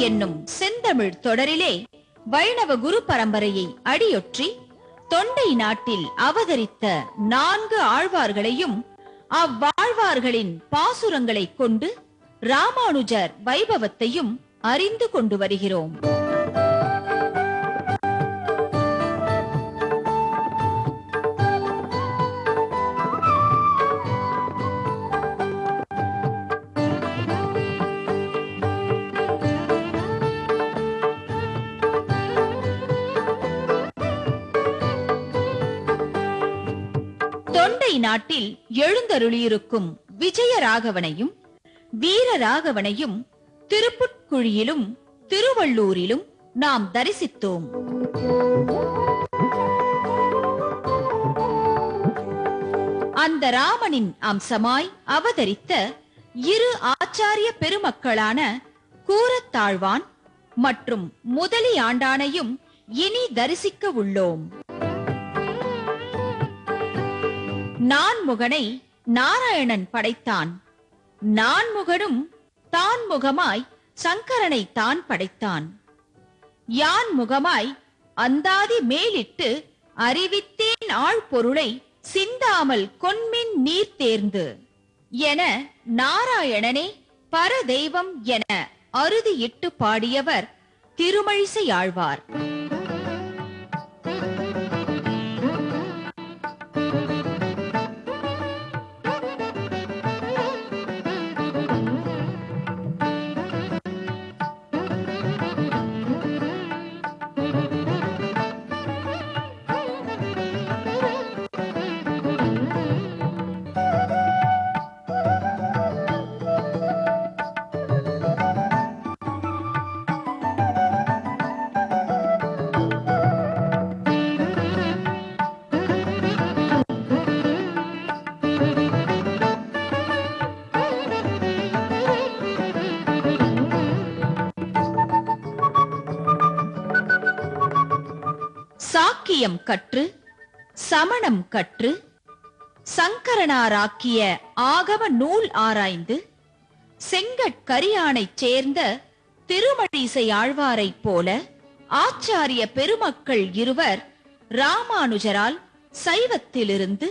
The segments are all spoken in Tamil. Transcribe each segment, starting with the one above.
என்னும் செந்தமிழ் தொடரிலே வைணவ குரு பரம்பரையை அடியொற்றி தொண்டை நாட்டில் அவதரித்த 4 ஆழ்வார்களையும் அவ்வாழ்வார்களின் பாசுரங்களைக் கொண்டு ராமானுஜர் வைபவத்தையும் அறிந்து கொண்டு வருகிறோம். தொண்டை நாட்டில் எழுந்தருளியிருக்கும் விஜயராகவனையும் வீரராகவனையும் திருப்புட்குழியிலும் திருவள்ளூரிலும் நாம் தரிசித்தோம். அந்த ராமனின் அம்சமாய் அவதரித்த 2 ஆச்சாரிய பெருமக்களான கூரத்தாழ்வான் மற்றும் முதலியாண்டானையும் இனி தரிசிக்க உள்ளோம். நான்முகனை நாராயணன் படைத்தான். நான்முகனும் தான் முகமாய் சங்கரனை தான் படைத்தான். யான் முகமாய் அந்தாதி மேலிட்டு அறிவித்தேன் ஆழ்பொருளை சிந்தாமல் கொன்மின் நீர் தேர்ந்து என நாராயணனே பரதெய்வம் என அறுதியிட்டு பாடியவர் திருமழிசையாழ்வார். சாக்கியம் கற்று சமணம் கற்று சங்கரனாராக்கிய ஆகம நூல் ஆராய்ந்து செங்கட்கரியானைச் சேர்ந்த திருமழிசையாழ்வாரைப் போல ஆச்சாரிய பெருமக்கள் இருவர் ராமானுஜரால் சைவத்திலிருந்து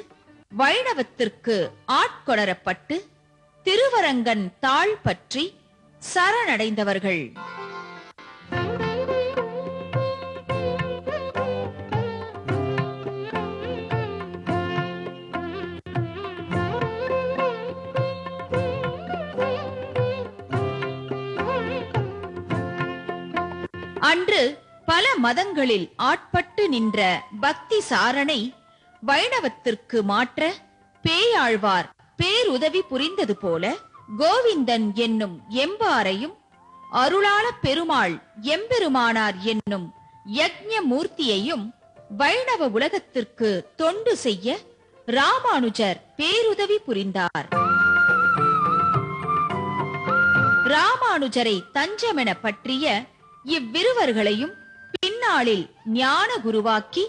வைணவத்திற்கு ஆட்கொணரப்பட்டு திருவரங்கன் தாழ் பற்றி சரணடைந்தவர்கள். அன்று பல மதங்களில் ஆட்பட்டு நின்ற பக்தி சாரணை வைணவத்திற்கு மாற்ற பேயாழ்வார் பேருதவி புரிந்தது போல கோவிந்தன் என்னும் எம்பாரையும் அருளாள பெருமாள் எம்பெருமானார் என்னும் யக்ஞ மூர்த்தியையும் வைணவ உலகத்திற்கு தொண்டு செய்ய ராமானுஜர் பேருதவி புரிந்தார். ராமானுஜரை தஞ்சமென பற்றிய இவ்விருவர்களையும் பின்னாளில் ஞான குருவாக்கி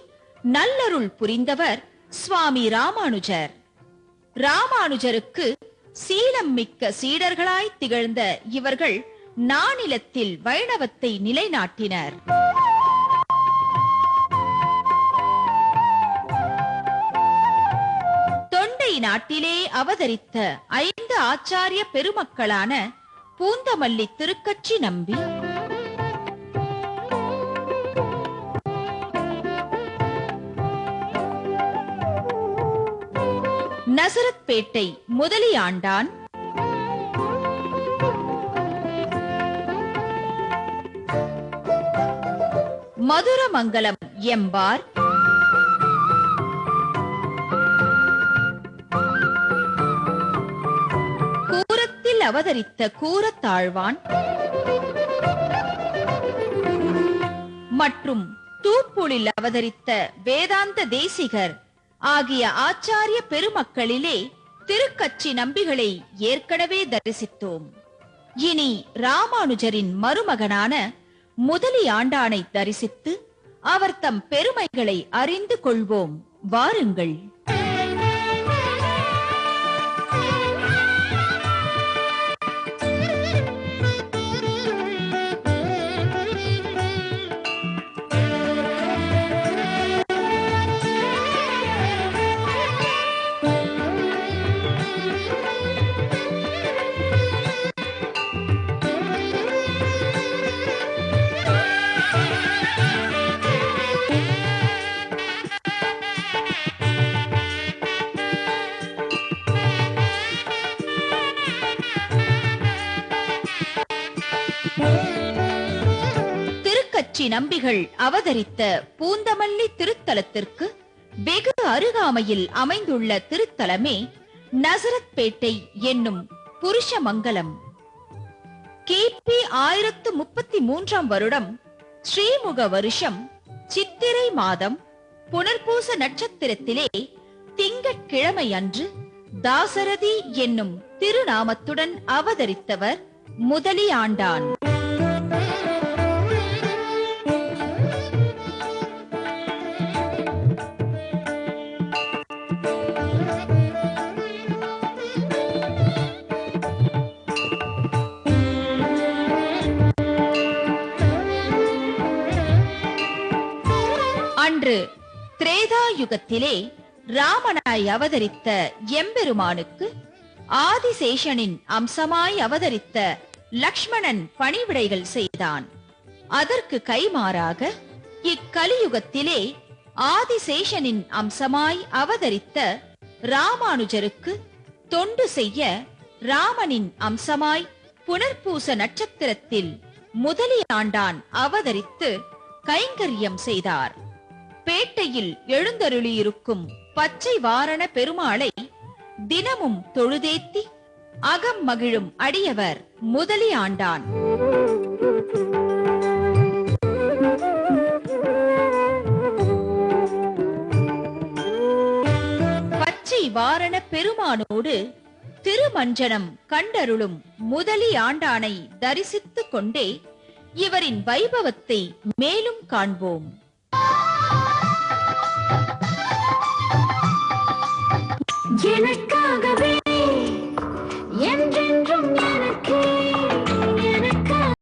நல்லருள் புரிந்தவர் சுவாமி ராமானுஜர். ராமானுஜருக்கு சீலம் மிக்க சீடர்களாய் திகழ்ந்த இவர்கள் நானிலத்தில் வைணவத்தை நிலைநாட்டினர். தொண்டை நாட்டிலே அவதரித்த 5 ஆச்சாரிய பெருமக்களான பூந்தமல்லி திருக்கச்சி நம்பி, நசரத்பேட்டை முதலியாண்டான், மதுரமங்கலம் எம்பார், கூரத்தில் அவதரித்த கூரத்தாழ்வான் மற்றும் தூப்புளில் அவதரித்த வேதாந்த தேசிகர் ஆகிய ஆச்சாரிய பெருமக்களிலே திருக்கச்சி நம்பிகளை ஏற்கனவே தரிசித்தோம். இனி ராமானுஜரின் மருமகனான முதலியாண்டானை தரிசித்து அவர் தம் பெருமைகளை அறிந்து கொள்வோம். வாருங்கள். நம்பிகள் அவதரித்த பூந்தமல்லி திருத்தலத்திற்கு வெகு அருகாமையில் அமைந்துள்ள திருத்தலமே நசரத்பேட்டை என்னும் புருஷமங்கலம். கிபி 1033 வருடம் ஸ்ரீமுக வருஷம் சித்திரை மாதம் புனர்பூச நட்சத்திரத்திலே திங்கட்கிழமை அன்று தாசரதி என்னும் திருநாமத்துடன் அவதரித்தவர் முதலியாண்டான். அன்று திரேதாயுகத்திலே ராமனாய் அவதரித்த எம்பெருமானுக்கு ஆதிசேஷனின் அம்சமாய் அவதரித்த லக்ஷ்மணன் பணிவிடைகள் செய்தான். அதற்கு கைமாறாக இக்கலியுகத்திலே ஆதிசேஷனின் அம்சமாய் அவதரித்த ராமானுஜருக்கு தொண்டு செய்ய ராமனின் அம்சமாய் புனர்பூச நட்சத்திரத்தில் முதலியாண்டான் அவதரித்து கைங்கரியம் செய்தார். பேட்டையில் எழுந்தருளியிருக்கும் பச்சை வாரண பெருமாளை தினமும் தொழுதேத்தி அகம் மகிழும் அடியவர் முதலியாண்டான். பச்சை வாரண பெருமானோடு திருமஞ்சனம் கண்டருளும் முதலியாண்டானை தரிசித்துக் கொண்டே இவரின் வைபவத்தை மேலும் காண்போம்.